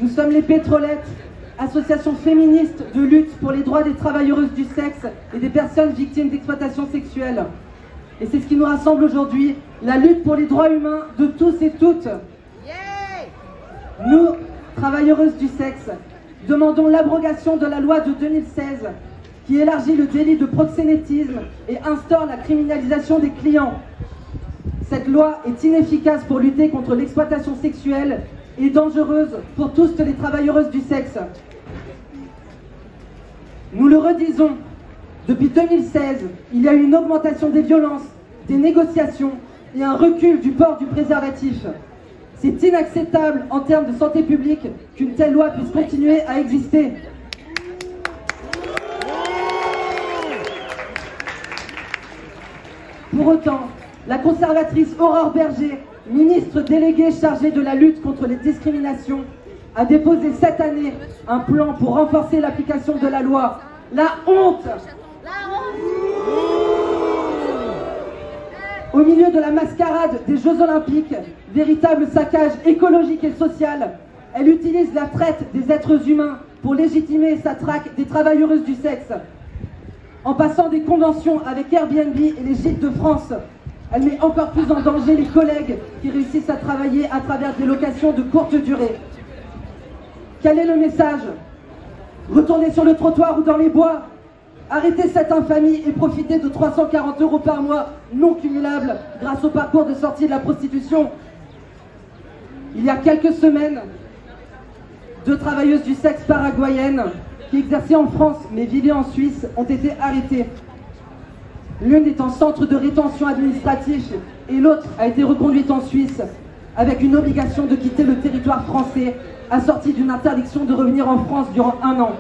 Nous sommes les Pétrolettes, association féministe de lutte pour les droits des travailleuses du sexe et des personnes victimes d'exploitation sexuelle. Et c'est ce qui nous rassemble aujourd'hui, la lutte pour les droits humains de tous et toutes. Nous, travailleuses du sexe, demandons l'abrogation de la loi de 2016 qui élargit le délit de proxénétisme et instaure la criminalisation des clients. Cette loi est inefficace pour lutter contre l'exploitation sexuelle et dangereuse pour toutes les travailleuses du sexe. Nous le redisons, depuis 2016, il y a eu une augmentation des violences, des négociations et un recul du port du préservatif. C'est inacceptable en termes de santé publique qu'une telle loi puisse continuer à exister. Pour autant, la conservatrice Aurore Berger, ministre déléguée chargée de la lutte contre les discriminations, a déposé cette année un plan pour renforcer l'application de la loi. La honte! Au milieu de la mascarade des Jeux Olympiques, véritable saccage écologique et social, elle utilise la traite des êtres humains pour légitimer sa traque des travailleuses du sexe. En passant des conventions avec Airbnb et les gîtes de France, elle met encore plus en danger les collègues qui réussissent à travailler à travers des locations de courte durée. Quel est le message? Retournez sur le trottoir ou dans les bois. Arrêtez cette infamie et profitez de 340 € par mois non cumulables grâce au parcours de sortie de la prostitution. Il y a quelques semaines, 2 travailleuses du sexe paraguayennes qui exerçaient en France mais vivaient en Suisse ont été arrêtées. L'une est en centre de rétention administratif et l'autre a été reconduite en Suisse avec une obligation de quitter le territoire français assortie d'une interdiction de revenir en France durant 1 an.